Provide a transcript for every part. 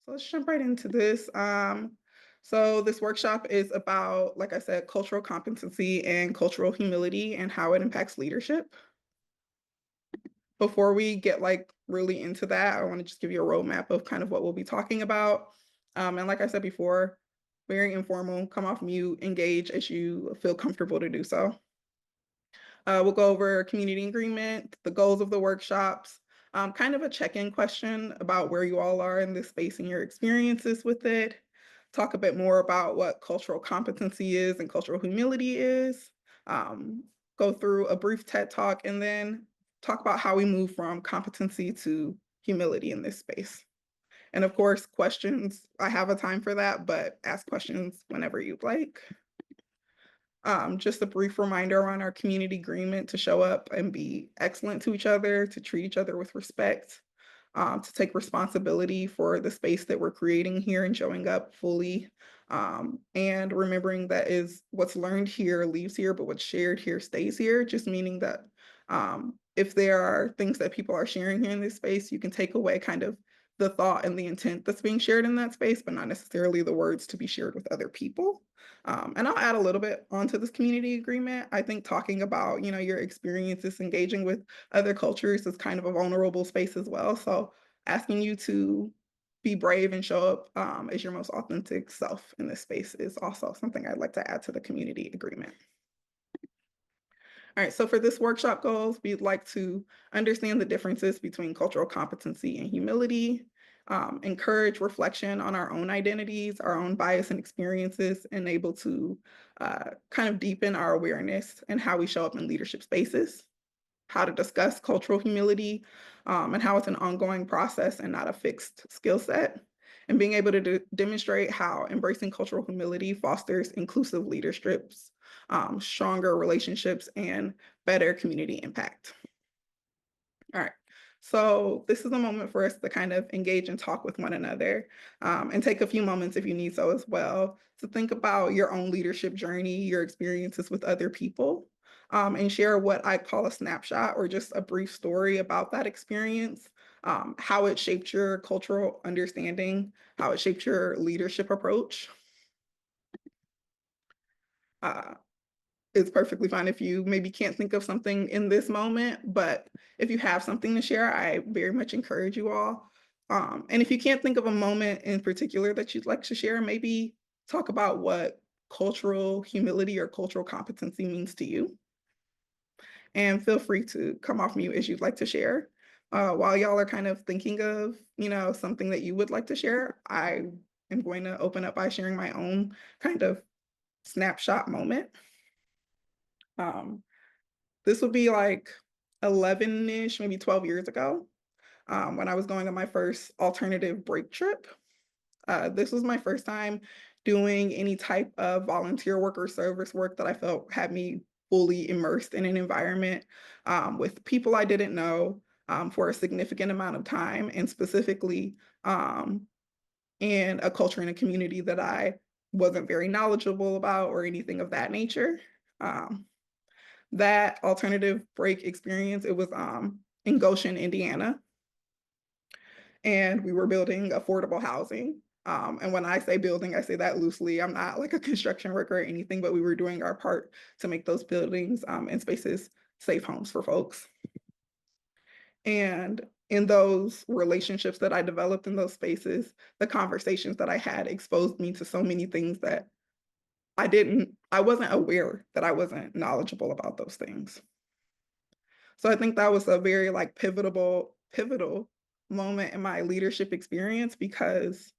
So let's jump right into this. So this workshop is about, like I said, cultural competency and cultural humility and how it impacts leadership. Before we get like really into that, I want to just give you a roadmap of kind of what we'll be talking about. And like I said before, very informal, come off mute, engage as you feel comfortable to do so. We'll go over community agreement, the goals of the workshops, kind of a check-in question about where you all are in this space and your experiences with it. Talk a bit more about what cultural competency is and cultural humility is. Um, Go through a brief TED talk and then talk about how we move from competency to humility in this space. And of course, questions, I have a time for that, but ask questions whenever you'd like. Just a brief reminder on our community agreement to show up and be excellent to each other, to treat each other with respect, to take responsibility for the space that we're creating here and showing up fully. And remembering that is what's learned here leaves here, but what's shared here stays here, just meaning that if there are things that people are sharing here in this space, you can take away kind of the thought and the intent that's being shared in that space, but not necessarily the words to be shared with other people. And I'll add a little bit onto this community agreement. I think talking about, your experiences engaging with other cultures is kind of a vulnerable space as well. So asking you to be brave and show up as your most authentic self in this space is also something I'd like to add to the community agreement. All right, so for this workshop goals, we'd like to understand the differences between cultural competency and humility, encourage reflection on our own identities, our own bias and experiences, and able to kind of deepen our awareness and how we show up in leadership spaces, how to discuss cultural humility, and how it's an ongoing process and not a fixed skill set, and being able to demonstrate how embracing cultural humility fosters inclusive leaderships, stronger relationships, and better community impact. All right. So this is a moment for us to kind of engage and talk with one another, and take a few moments if you need so as well to think about your own leadership journey, your experiences with other people, and share what I call a snapshot or just a brief story about that experience, how it shaped your cultural understanding, how it shaped your leadership approach. Uh, it's perfectly fine if you maybe can't think of something in this moment, but if you have something to share, I very much encourage you all. And if you can't think of a moment in particular that you'd like to share, maybe talk about what cultural humility or cultural competency means to you. And feel free to come off mute as you'd like to share. While y'all are kind of thinking of, something that you would like to share, I am going to open up by sharing my own kind of snapshot moment. Um, This would be like 11-ish, maybe 12 years ago, when I was going on my first alternative break trip. This was my first time doing any type of volunteer work or service work that I felt had me fully immersed in an environment with people I didn't know for a significant amount of time, and specifically in a culture and a community that I wasn't very knowledgeable about or anything of that nature. Um, that alternative break experience, it was in Goshen, Indiana, and we were building affordable housing. And when I say building, I say that loosely. I'm not like a construction worker or anything, but we were doing our part to make those buildings and spaces safe homes for folks. And in those relationships that I developed in those spaces, the conversations that I had exposed me to so many things that I wasn't aware that I wasn't knowledgeable about those things. So I think that was a very like pivotal moment in my leadership experience because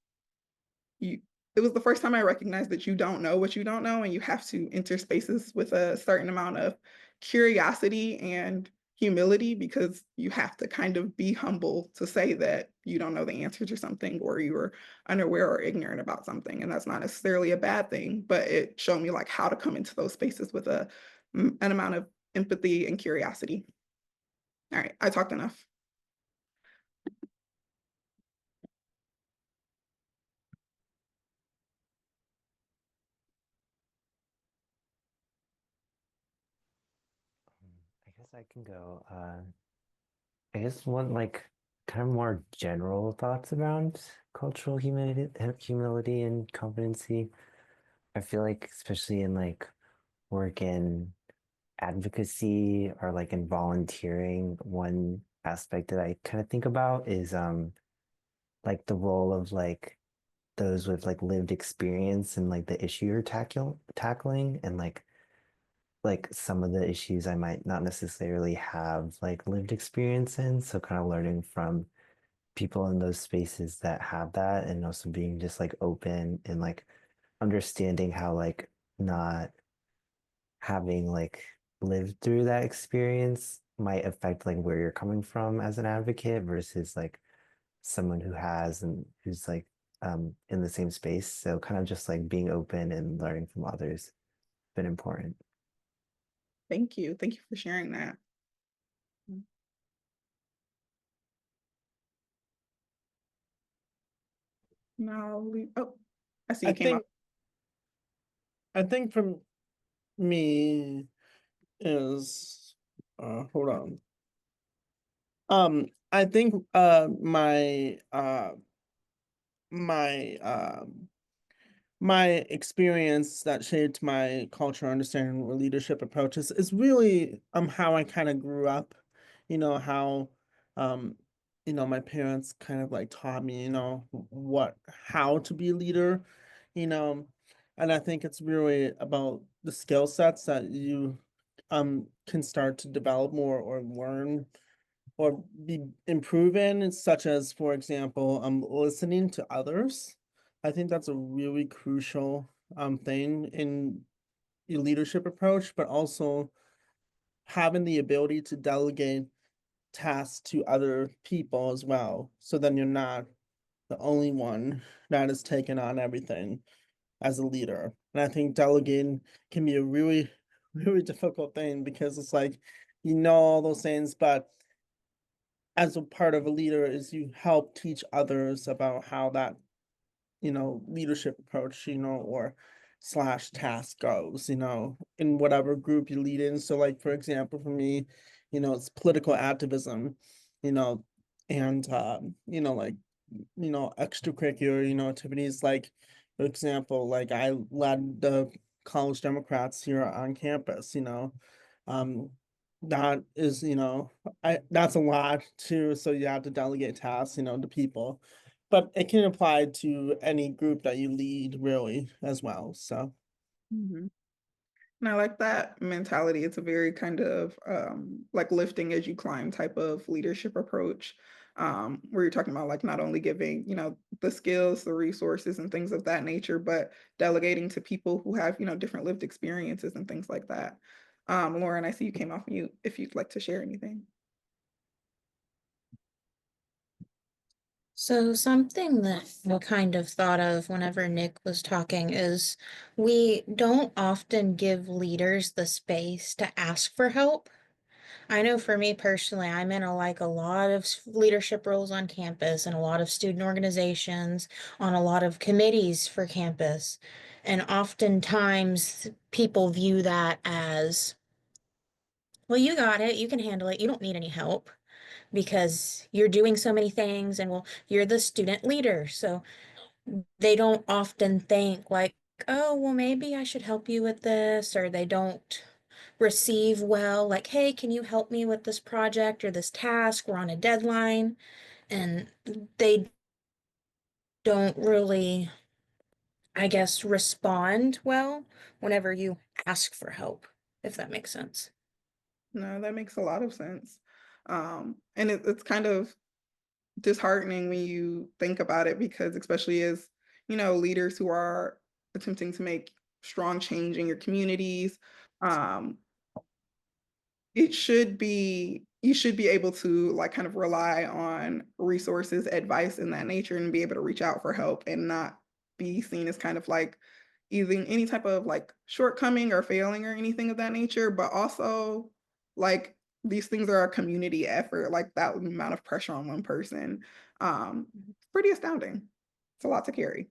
you it was the first time I recognized that you don't know what you don't know, and you have to enter spaces with a certain amount of curiosity and humility because you have to kind of be humble to say that you don't know the answer to something or you were unaware or ignorant about something. And that's not necessarily a bad thing, but it showed me like how to come into those spaces with an amount of empathy and curiosity. All right, I talked enough. I guess I can go. I guess one like kind of more general thoughts around cultural humility and competency. I feel like, especially in like work in advocacy or like in volunteering, one aspect that I kind of think about is like the role of like those with like lived experience and like the issue you're tackling and like some of the issues I might not necessarily have like lived experience in. So kind of learning from people in those spaces that have that and also being just like open and like understanding how like not having like lived through that experience might affect like where you're coming from as an advocate versus like someone who has and who's like in the same space. So kind of just like being open and learning from others been important. Thank you. Thank you for sharing that. Mm. Now we oh, I see I you came up. think I think for me is hold on. I think my my experience that shaped my culture understanding or leadership approaches is really how I kind of grew up, how um my parents kind of like taught me, what how to be a leader, you know, and I think it's really about the skill sets that you can start to develop more or learn or be improving, such as, for example, listening to others. I think that's a really crucial thing in your leadership approach, but also having the ability to delegate tasks to other people as well. So then you're not the only one that is taking on everything as a leader. And I think delegating can be a really, really difficult thing because it's like you know all those things, but as a part of a leader is you help teach others about how that leadership approach, or slash task goes, in whatever group you lead in. So like for example, for me, it's political activism, you know, and like extracurricular, activities like for example, like I led the college Democrats here on campus, Um that is, I that's a lot too. So you have to delegate tasks, to people, but it can apply to any group that you lead really as well. So Mhm. And I like that mentality. It's a very kind of like lifting as you climb type of leadership approach, where you're talking about like not only giving, the skills, the resources, and things of that nature, but delegating to people who have, different lived experiences and things like that. Lauren, I see you came off mute if you'd like to share anything. So something that I kind of thought of whenever Nick was talking is we don't often give leaders the space to ask for help. I know for me personally, I'm in a lot of leadership roles on campus and a lot of student organizations, on a lot of committees for campus. And oftentimes people view that as, well, you got it, you can handle it, you don't need any help because you're doing so many things and well, you're the student leader. So they don't often think like, oh, well, maybe I should help you with this, or they don't receive well, like, hey, can you help me with this project or this task? We're on a deadline. And they don't really, I guess, respond well whenever you ask for help, if that makes sense. No, that makes a lot of sense. And it's kind of disheartening when you think about it because especially as leaders who are attempting to make strong change in your communities, um, it should be you should be able to like kind of rely on resources, advice in that nature, and be able to reach out for help and not be seen as kind of like either any type of like shortcoming or failing or anything of that nature, but also like these things are a community effort, like that amount of pressure on one person. It's pretty astounding. It's a lot to carry.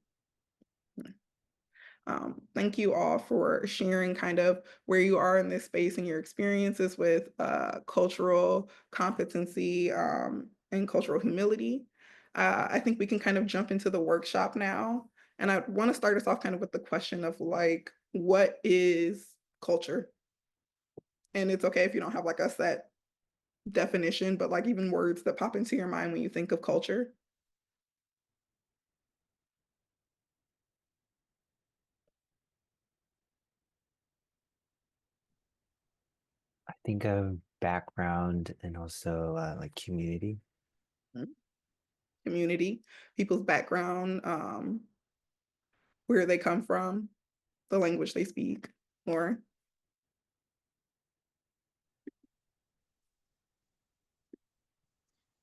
Thank you all for sharing kind of where you are in this space and your experiences with cultural competency and cultural humility. I think we can kind of jump into the workshop now. And I want to start us off kind of with the question of like, what is culture? And it's okay if you don't have like a set definition, but like even words that pop into your mind when you think of culture. I think of background and also like community. Mhm. Community, people's background, where they come from, the language they speak, or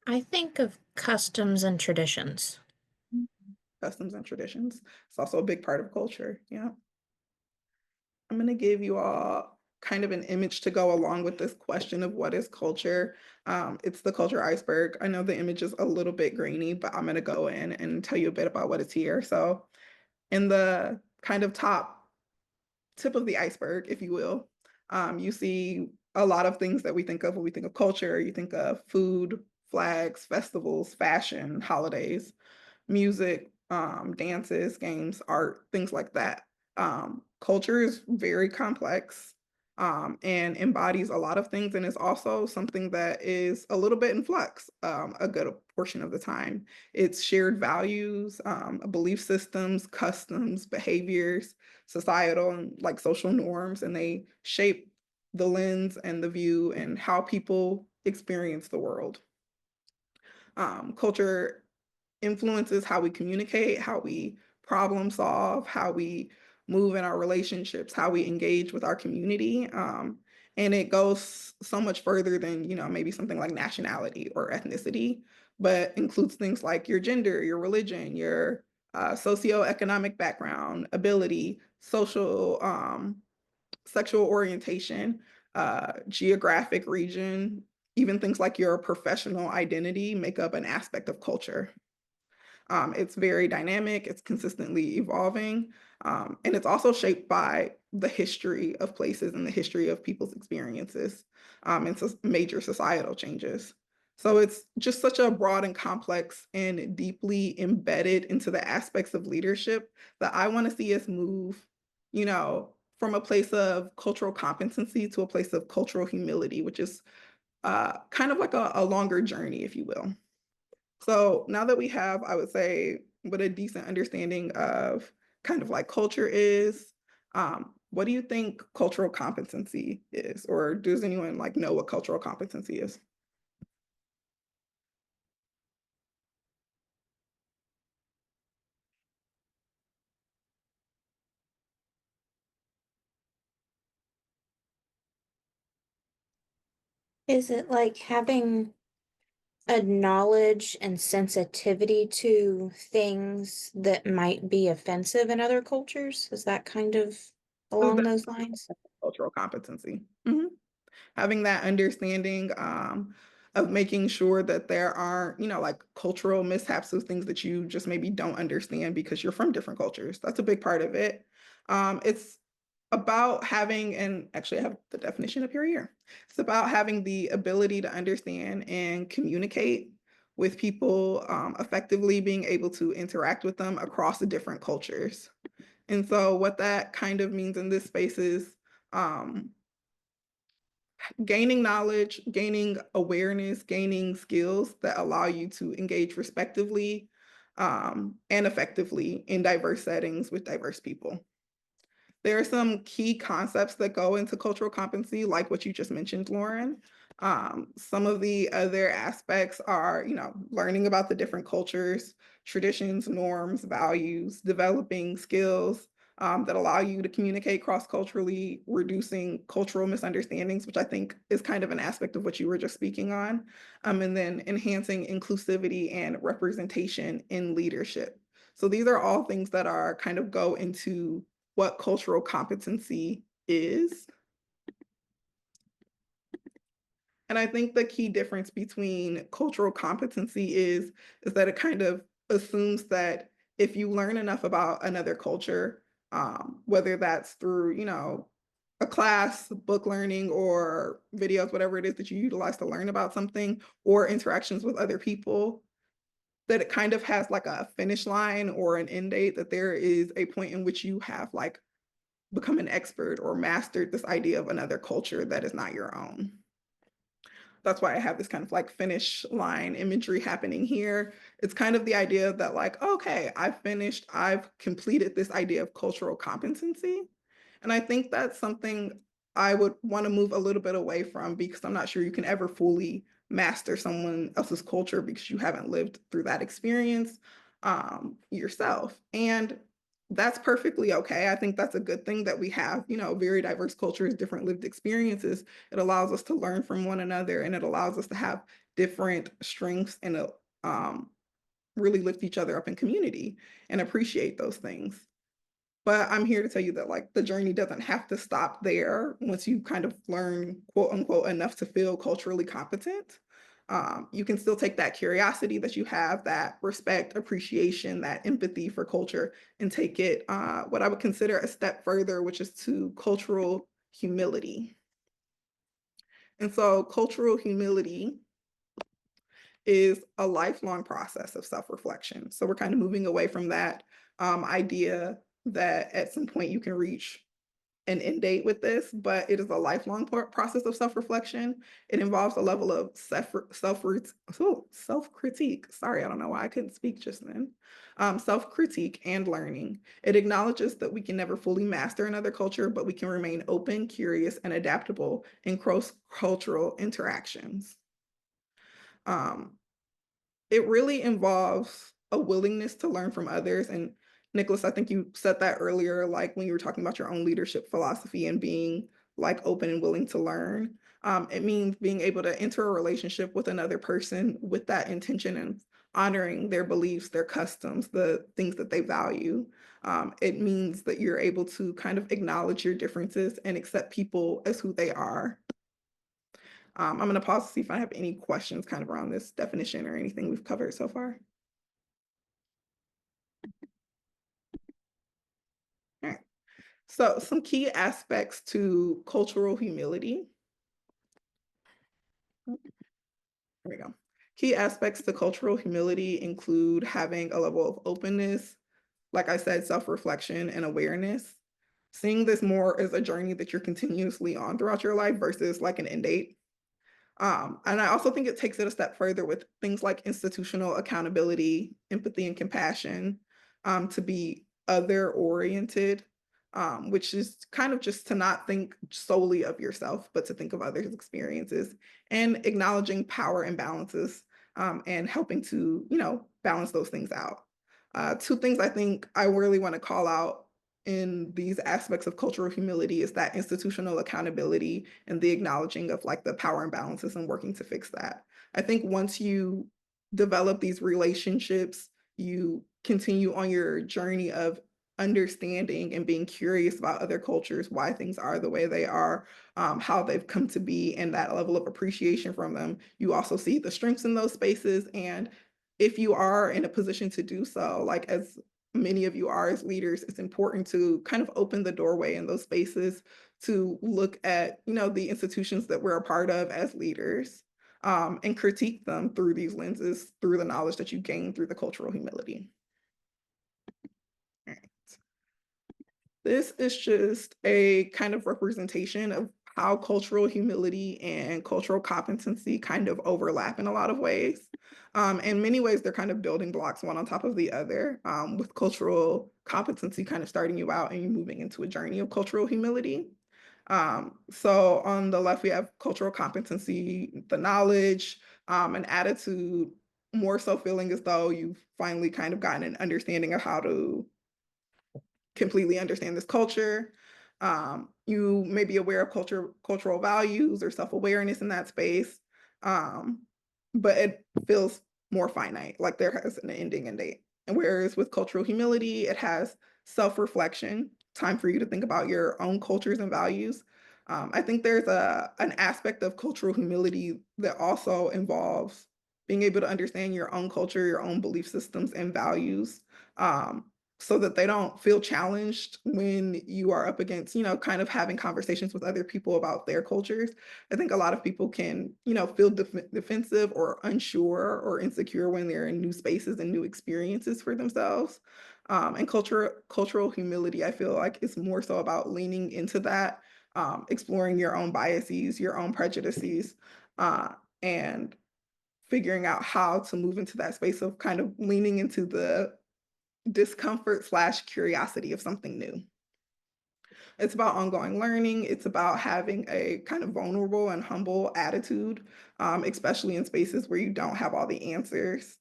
I think of customs and traditions. customs and traditions. It's also a big part of culture. Yeah. I'm going to give you all kind of an image to go along with this question of what is culture. It's the culture iceberg. I know the image is a little bit grainy, but I'm going to go in and tell you a bit about what is here. So in the kind of top tip of the iceberg, if you will, you see a lot of things that we think of when we think of culture. You think of food, flags, festivals, fashion, holidays, music, dances, games, art, things like that. Culture is very complex, and embodies a lot of things, and is also something that is a little bit in flux a good portion of the time. It's shared values, belief systems, customs, behaviors, societal and like social norms, and they shape the lens and the view and how people experience the world. Culture influences how we communicate, how we problem solve, how we move in our relationships, how we engage with our community. And it goes so much further than, maybe something like nationality or ethnicity, but includes things like your gender, your religion, your socioeconomic background, ability, social, sexual orientation, geographic region, even things like your professional identity make up an aspect of culture. It's very dynamic, it's consistently evolving, and it's also shaped by the history of places and the history of people's experiences, and so major societal changes. So it's just such a broad and complex and deeply embedded into the aspects of leadership that I want to see us move, from a place of cultural competency to a place of cultural humility, which is kind of like a longer journey, if you will. So now that we have, I would say, what a decent understanding of kind of like culture is, what do you think cultural competency is? Or does anyone like know what cultural competency is? Is it like having a knowledge and sensitivity to things that might be offensive in other cultures? Is that kind of Is along that those lines? cultural competency? Mhm. Having that understanding, of making sure that there aren't, like cultural mishaps of things that you just maybe don't understand because you're from different cultures. That's a big part of it. It's about having, and actually I have the definition up here. It's about having the ability to understand and communicate with people, effectively being able to interact with them across the different cultures. And so what that kind of means in this space is, um, gaining knowledge, gaining awareness, gaining skills that allow you to engage respectively, and effectively in diverse settings with diverse people. There are some key concepts that go into cultural competency, like what you just mentioned, Lauren. Some of the other aspects are, learning about the different cultures, traditions, norms, values, developing skills that allow you to communicate cross-culturally, reducing cultural misunderstandings, which I think is kind of an aspect of what you were just speaking on, and then enhancing inclusivity and representation in leadership. So these are all things that are kind of go into what cultural competency is. And I think the key difference between cultural competency is that it kind of assumes that if you learn enough about another culture, whether that's through, a class, book learning, or videos, whatever it is that you utilize to learn about something, or interactions with other people, that it kind of has like a finish line or an end date, that there is a point in which you have like become an expert or mastered this idea of another culture that is not your own. That's why I have this kind of like finish line imagery happening here. It's kind of the idea that like, okay, I've completed this idea of cultural competency. And I think that's something I would want to move a little bit away from, because I'm not sure you can ever fully master someone else's culture because you haven't lived through that experience yourself. And that's perfectly okay. I think that's a good thing that we have, very diverse cultures, different lived experiences. It allows us to learn from one another, and it allows us to have different strengths and really lift each other up in community and appreciate those things. But I'm here to tell you that like the journey doesn't have to stop there once you kind of learn, quote unquote, enough to feel culturally competent. You can still take that curiosity that you have, that respect, appreciation, that empathy for culture, and take it what I would consider a step further, which is to cultural humility. And so cultural humility is a lifelong process of self-reflection. So we're kind of moving away from that idea that at some point you can reach an end date with this, but it is a lifelong process of self-reflection. It involves a level of self-critique. Sorry, I don't know why I couldn't speak just then. Self-critique and learning. It acknowledges that we can never fully master another culture, but we can remain open, curious, and adaptable in cross-cultural interactions. Um, it really involves a willingness to learn from others. And Nicholas, I think you said that earlier, like when you were talking about your own leadership philosophy and being like open and willing to learn. It means being able to enter a relationship with another person with that intention and honoring their beliefs, their customs, the things that they value. It means that you're able to kind of acknowledge your differences and accept people as who they are. I'm going to pause to see if I have any questions kind of around this definition or anything we've covered so far. All right. So some key aspects to cultural humility. There we go. Key aspects to cultural humility include having a level of openness, like I said, self-reflection and awareness. Seeing this more as a journey that you're continuously on throughout your life versus like an end date. And I also think it takes it a step further with things like institutional accountability, empathy, and compassion, to be other oriented, which is kind of just to not think solely of yourself, but to think of others' experiences, and acknowledging power imbalances, and helping to, balance those things out. Two things I think I really want to call out in these aspects of cultural humility is that institutional accountability and the acknowledging of like the power imbalances and working to fix that. I think once you develop these relationships, you continue on your journey of understanding and being curious about other cultures, why things are the way they are, how they've come to be, and that level of appreciation from them. You also see the strengths in those spaces. And if you are in a position to do so, like as many of you are as leaders, it's important to kind of open the doorway in those spaces to look at, the institutions that we're a part of as leaders, and critique them through these lenses, through the knowledge that you gain through the cultural humility. All right. This is just a kind of representation of how cultural humility and cultural competency kind of overlap in a lot of ways. In many ways, they're kind of building blocks one on top of the other, with cultural competency kind of starting you out and you moving into a journey of cultural humility. So on the left, we have cultural competency, the knowledge, an attitude, more so feeling as though you've finally kind of gotten an understanding of how to completely understand this culture. You may be aware of cultural values or self-awareness in that space, but it feels more finite, like there has an ending and date. And whereas with cultural humility, it has self-reflection, time for you to think about your own cultures and values. I think there's an aspect of cultural humility that also involves being able to understand your own culture, your own belief systems and values, so that they don't feel challenged when you are up against, kind of having conversations with other people about their cultures. I think a lot of people can, feel defensive or unsure or insecure when they're in new spaces and new experiences for themselves. And cultural humility, I feel like, is more so about leaning into that, exploring your own biases, your own prejudices, and figuring out how to move into that space of kind of leaning into the discomfort slash curiosity of something new. It's about ongoing learning. It's about having a kind of vulnerable and humble attitude, especially in spaces where you don't have all the answers.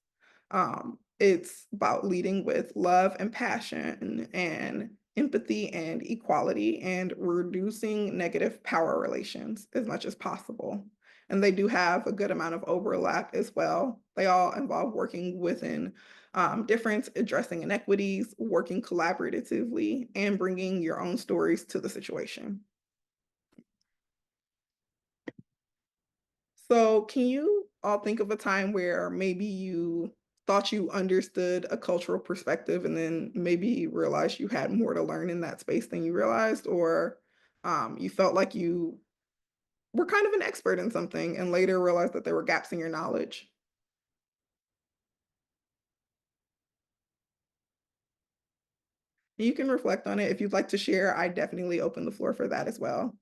It's about leading with love and passion and empathy and equality and reducing negative power relations as much as possible. And they do have a good amount of overlap as well. They all involve working within difference, addressing inequities, working collaboratively, and bringing your own stories to the situation. So, can you all think of a time where maybe you thought you understood a cultural perspective and then maybe realized you had more to learn in that space than you realized, or you felt like you were kind of an expert in something and later realized that there were gaps in your knowledge? You can reflect on it. If you'd like to share, I definitely open the floor for that as well.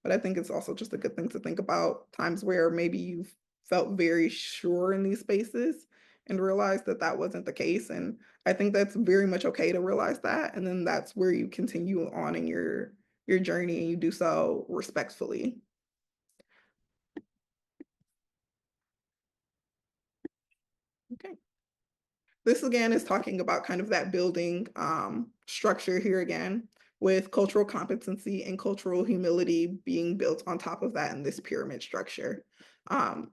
But I think it's also just a good thing to think about times where maybe you've felt very sure in these spaces and realized that that wasn't the case. And I think that's very much okay to realize that. And then that's where you continue on in your journey and you do so respectfully. Okay. This again is talking about kind of that building structure here again, with cultural competency and cultural humility being built on top of that in this pyramid structure. Um,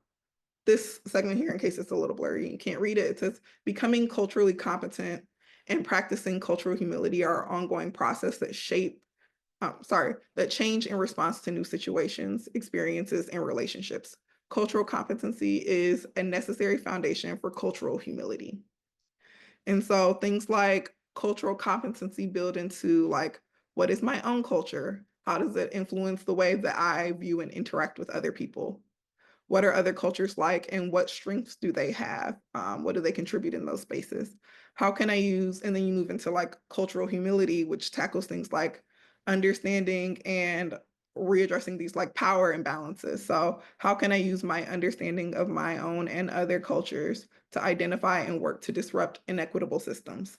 this segment here, in case it's a little blurry, you can't read it, it says becoming culturally competent and practicing cultural humility are an ongoing process that that change in response to new situations, experiences, and relationships. Cultural competency is a necessary foundation for cultural humility. And so things like cultural competency build into like, what is my own culture? How does it influence the way that I view and interact with other people? What are other cultures like and what strengths do they have? What do they contribute in those spaces? How can I use, and then you move into like cultural humility, which tackles things like understanding and readdressing these like power imbalances. So how can I use my understanding of my own and other cultures to identify and work to disrupt inequitable systems?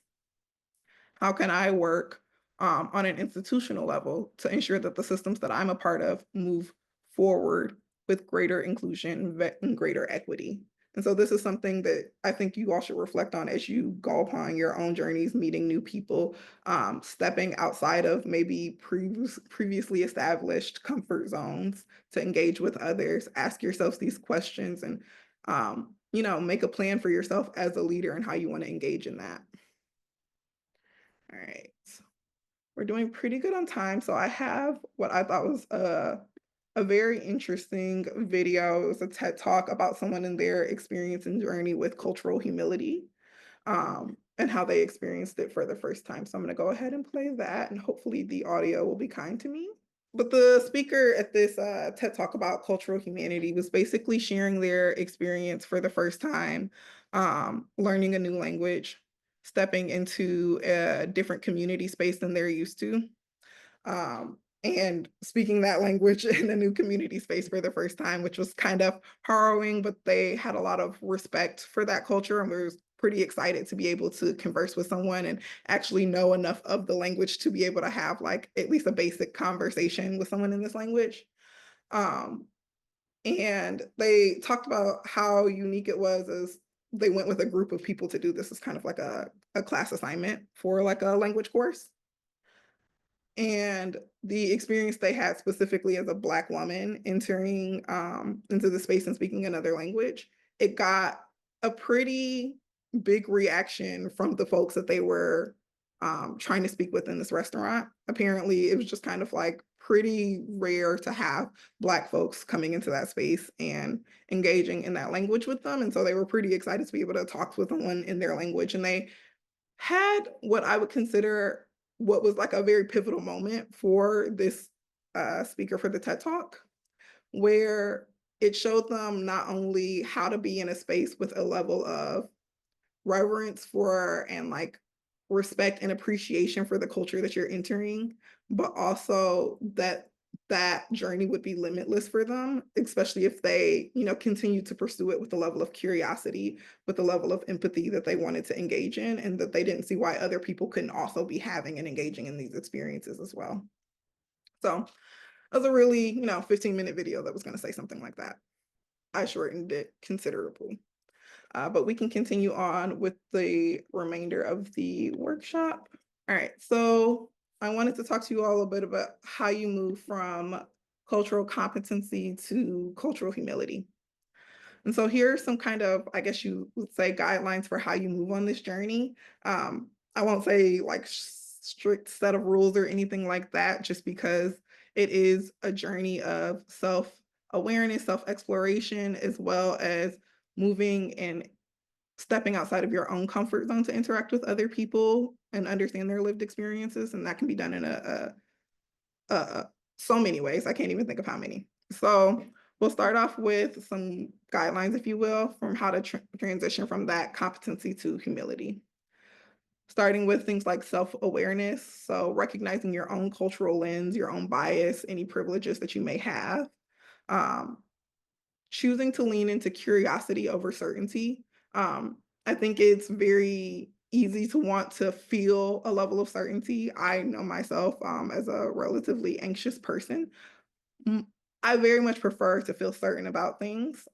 How can I work on an institutional level to ensure that the systems that I'm a part of move forward with greater inclusion and greater equity? And so this is something that I think you all should reflect on as you go upon your own journeys, meeting new people, stepping outside of maybe previously established comfort zones to engage with others, ask yourselves these questions and, make a plan for yourself as a leader and how you want to engage in that. All right. We're doing pretty good on time. So I have what I thought was a very interesting video. It was a TED talk about someone in their experience and journey with cultural humility, and how they experienced it for the first time. So I'm going to go ahead and play that, and hopefully the audio will be kind to me. But the speaker at this TED talk about cultural humanity was basically sharing their experience for the first time, learning a new language, stepping into a different community space than they're used to, and speaking that language in a new community space for the first time, which was kind of harrowing, but they had a lot of respect for that culture and were pretty excited to be able to converse with someone and actually know enough of the language to be able to have like at least a basic conversation with someone in this language. Um, and they talked about how unique it was as they went with a group of people to do this as kind of like a class assignment for like a language course. And the experience they had specifically as a Black woman entering into the space and speaking another language, it got a pretty big reaction from the folks that they were trying to speak with in this restaurant. Apparently, it was just kind of like pretty rare to have Black folks coming into that space and engaging in that language with them. And so they were pretty excited to be able to talk with someone in their language. And they had what I would consider what was like a very pivotal moment for this speaker for the TED Talk, where it showed them not only how to be in a space with a level of reverence for and like respect and appreciation for the culture that you're entering, but also that that journey would be limitless for them, especially if they, continue to pursue it with a level of curiosity, with a level of empathy that they wanted to engage in, and that they didn't see why other people couldn't also be having and engaging in these experiences as well. So it was a really, 15-minute video that was going to say something like that. I shortened it considerably. But we can continue on with the remainder of the workshop. All right, so I wanted to talk to you all a bit about how you move from cultural competency to cultural humility. And so here are some kind of, I guess you would say, guidelines for how you move on this journey. I won't say like strict set of rules or anything like that, just because it is a journey of self-awareness, self-exploration, as well as moving and stepping outside of your own comfort zone to interact with other people and understand their lived experiences. And that can be done in so many ways. I can't even think of how many. So we'll start off with some guidelines, if you will, from how to transition from that competency to humility. Starting with things like self-awareness. So recognizing your own cultural lens, your own bias, any privileges that you may have. Um, Choosing to lean into curiosity over certainty. I think it's very easy to want to feel a level of certainty. I know myself as a relatively anxious person. Mm, I very much prefer to feel certain about things.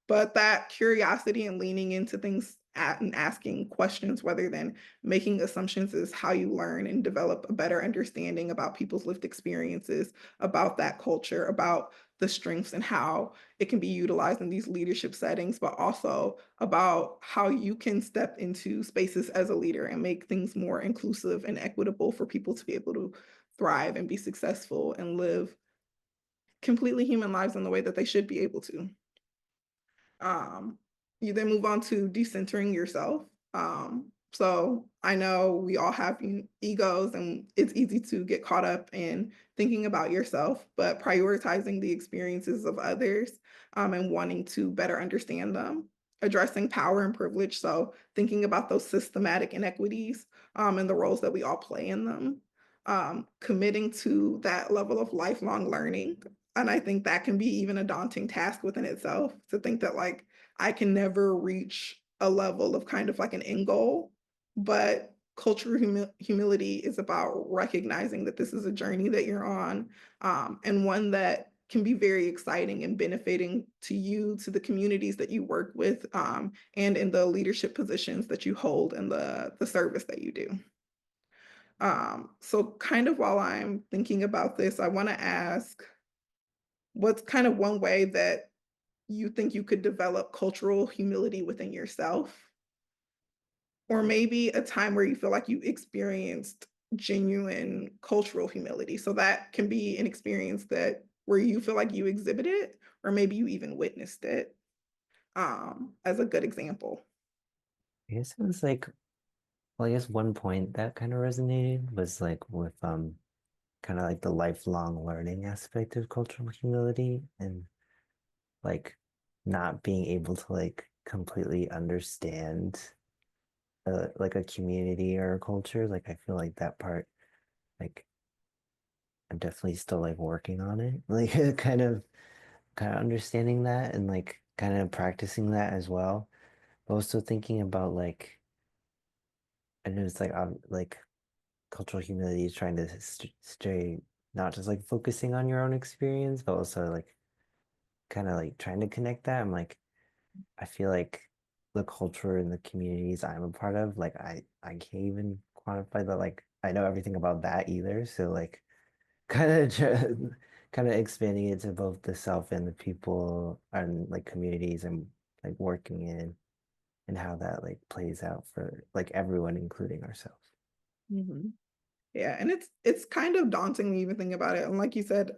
But that curiosity and leaning into things and asking questions rather than making assumptions is how you learn and develop a better understanding about people's lived experiences, about that culture, about the strengths and how it can be utilized in these leadership settings, but also about how you can step into spaces as a leader and make things more inclusive and equitable for people to be able to thrive and be successful and live completely human lives in the way that they should be able to. Um, you then move on to decentering yourself. So I know we all have egos and it's easy to get caught up in thinking about yourself, but prioritizing the experiences of others and wanting to better understand them. Addressing power and privilege. So thinking about those systematic inequities and the roles that we all play in them. Committing to that level of lifelong learning. And I think that can be even a daunting task within itself, to think that like I can never reach a level of kind of like an end goal. But cultural humility is about recognizing that this is a journey that you're on, and one that can be very exciting and benefiting to you, to the communities that you work with, and in the leadership positions that you hold and the service that you do. So kind of while I'm thinking about this, I want to ask, what's kind of one way that you think you could develop cultural humility within yourself? Or maybe a time where you feel like you experienced genuine cultural humility. So that can be an experience that where you feel like you exhibit it, or maybe you even witnessed it, as a good example. I guess it was like, well, I guess one point that kind of resonated was like with kind of like the lifelong learning aspect of cultural humility and like not being able to like completely understand like a community or a culture. Like I feel like that part, like I'm definitely still like working on it. Like kind of understanding that and like kind of practicing that as well. But also thinking about like I know it's like cultural humility is trying to stay not just like focusing on your own experience, but also like kind of like trying to connect that. I'm like I feel like the culture and the communities I'm a part of, like I can't even quantify that. Like I know everything about that either. So like kind of kind of expanding it to both the self and the people and like communities and like working in and how that like plays out for like everyone, including ourselves. Mhm. Yeah, and it's kind of daunting to even think about it. And like you said,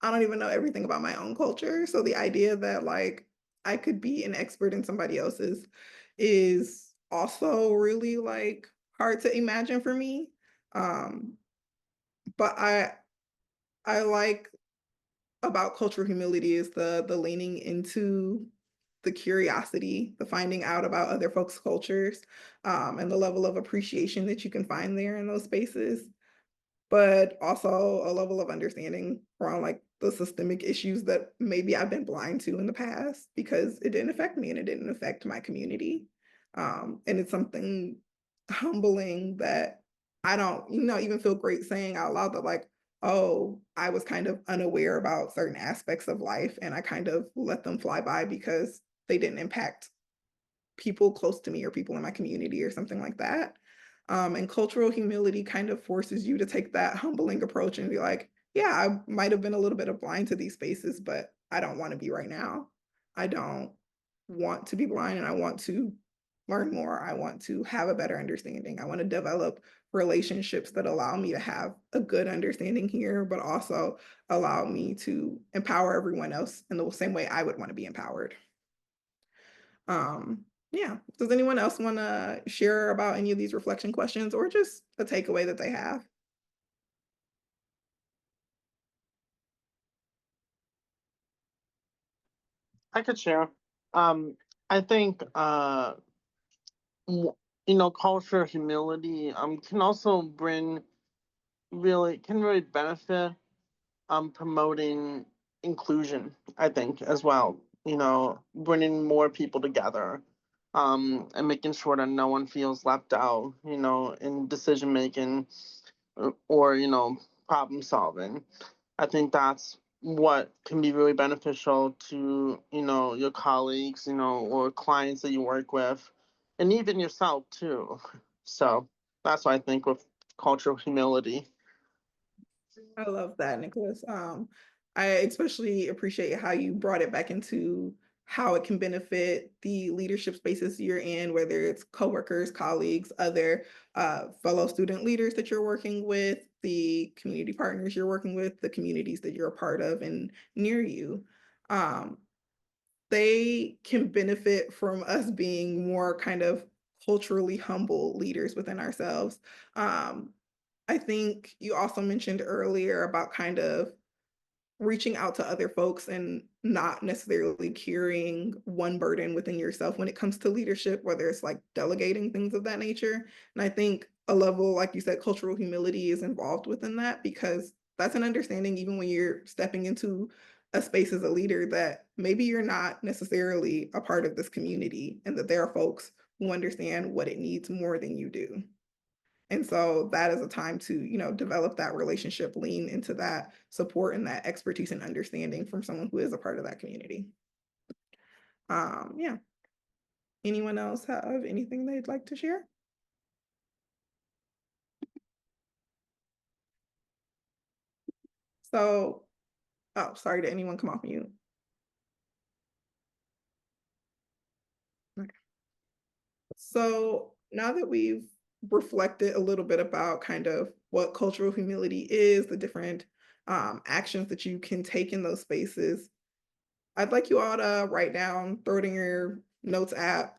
I don't even know everything about my own culture. So the idea that like I could be an expert in somebody else's is also really like hard to imagine for me. Um, but I like about cultural humility is the leaning into the curiosity, the finding out about other folks' cultures, and the level of appreciation that you can find there in those spaces, but also a level of understanding around like the systemic issues that maybe I've been blind to in the past because it didn't affect me and it didn't affect my community. And it's something humbling that I don't, even feel great saying out loud that like, oh, I was kind of unaware about certain aspects of life and I kind of let them fly by because they didn't impact people close to me or people in my community or something like that. And cultural humility kind of forces you to take that humbling approach and be like, yeah, I might have been a little bit of blind to these spaces, but I don't want to be right now. I don't want to be blind and I want to learn more. I want to have a better understanding. I want to develop relationships that allow me to have a good understanding here, but also allow me to empower everyone else in the same way I would want to be empowered. Yeah. Does anyone else want to share about any of these reflection questions or just a takeaway that they have? I could share. Um, I think culture humility can also can really benefit promoting inclusion, I think, as well. Bringing more people together, and making sure that no one feels left out, in decision making or, problem solving. I think that's what can be really beneficial to, your colleagues, or clients that you work with, and even yourself too. So that's what I think with cultural humility. I love that, Nicholas. I especially appreciate how you brought it back into how it can benefit the leadership spaces you're in, whether it's coworkers, colleagues, other fellow student leaders that you're working with, the community partners you're working with, the communities that you're a part of and near you. Um, they can benefit from us being more kind of culturally humble leaders within ourselves. Um, I think you also mentioned earlier about kind of reaching out to other folks and not necessarily carrying one burden within yourself when it comes to leadership, whether it's like delegating things of that nature. And I think a level, like you said, cultural humility is involved within that because that's an understanding, even when you're stepping into a space as a leader, that maybe you're not necessarily a part of this community and that there are folks who understand what it needs more than you do. And so that is a time to, develop that relationship, lean into that support and that expertise and understanding from someone who is a part of that community. Yeah. Anyone else have anything they'd like to share? So, oh, sorry, did anyone come off mute? Okay. So now that we've reflected a little bit about kind of what cultural humility is, the different actions that you can take in those spaces, I'd like you all to write down, throw it in your notes app,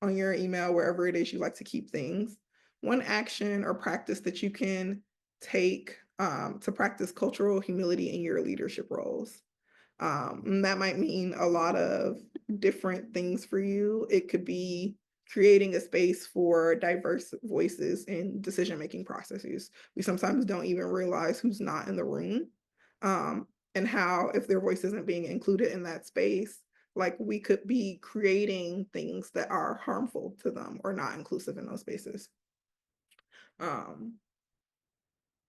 on your email, wherever it is you like to keep things, one action or practice that you can take to practice cultural humility in your leadership roles. That might mean a lot of different things for you. It could be creating a space for diverse voices in decision-making processes. We sometimes don't even realize who's not in the room, and how if their voice isn't being included in that space, like we could be creating things that are harmful to them or not inclusive in those spaces. Um,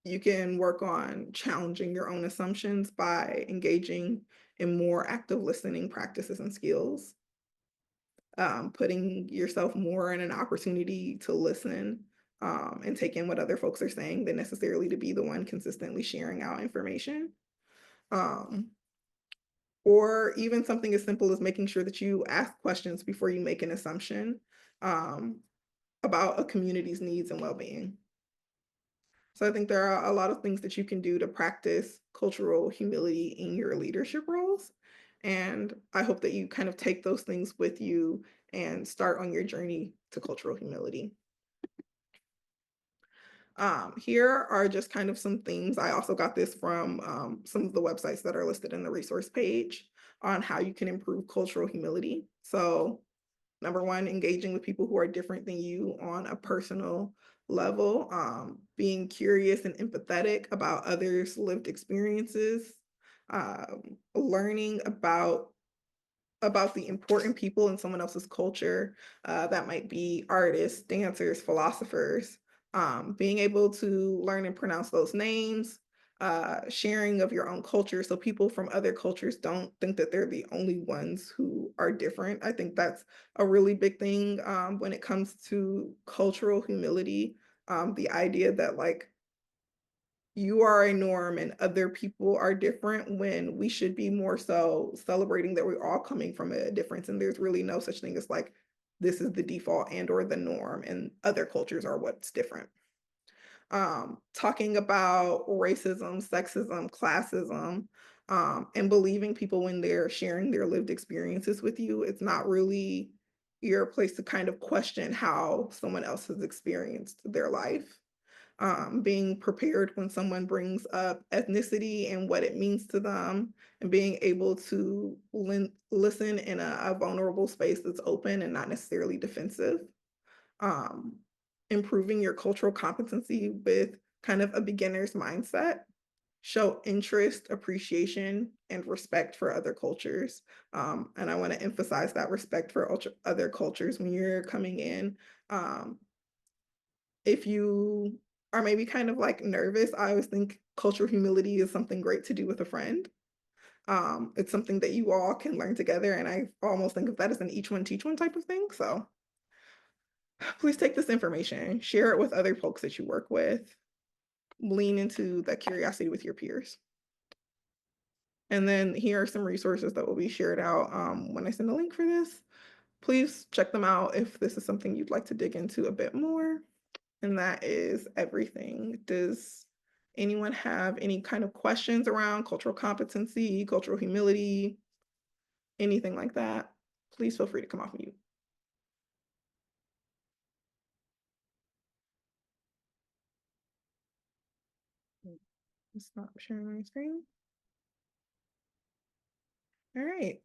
you can work on challenging your own assumptions by engaging in more active listening practices and skills, putting yourself more in an opportunity to listen and take in what other folks are saying than necessarily to be the one consistently sharing out information. Um, or even something as simple as making sure that you ask questions before you make an assumption um, about a community's needs and well-being. So I think there are a lot of things that you can do to practice cultural humility in your leadership roles. And I hope that you kind of take those things with you and start on your journey to cultural humility. Here are just kind of some things. I also got this from some of the websites that are listed in the resource page on how you can improve cultural humility. So, number one, engaging with people who are different than you on a personal level, being curious and empathetic about others' lived experiences, learning about the important people in someone else's culture. That might be artists, dancers, philosophers. Being able to learn and pronounce those names, sharing of your own culture so people from other cultures don't think that they're the only ones who are different. I think that's a really big thing when it comes to cultural humility. The idea that like you are a norm and other people are different, when we should be more so celebrating that we're all coming from a difference, and there's really no such thing as like this is the default and or the norm and other cultures are what's different. Talking about racism, sexism, classism, and believing people when they're sharing their lived experiences with you. It's not really your place to kind of question how someone else has experienced their life. Being prepared when someone brings up ethnicity and what it means to them, and being able to listen in a vulnerable space that's open and not necessarily defensive. Um, Improving your cultural competency with kind of a beginner's mindset. Show interest, appreciation, and respect for other cultures. And I want to emphasize that respect for other cultures when you're coming in. Um, if you are maybe kind of like nervous, I always think cultural humility is something great to do with a friend. It's something that you all can learn together, and I almost think of that as an each one teach one type of thing. So please take this information, share it with other folks that you work with, lean into that curiosity with your peers. And then here are some resources that will be shared out when I send a link for this. Please check them out if this is something you'd like to dig into a bit more. And that is everything. Does anyone have any kind of questions around cultural competency, cultural humility, anything like that? Please feel free to come off mute. Stop sharing my screen. All right.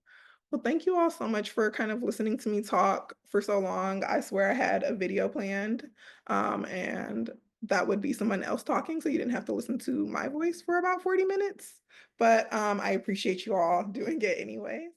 Well, thank you all so much for kind of listening to me talk for so long. I swear I had a video planned, and that would be someone else talking, so you didn't have to listen to my voice for about 40 minutes. But I appreciate you all doing it anyways.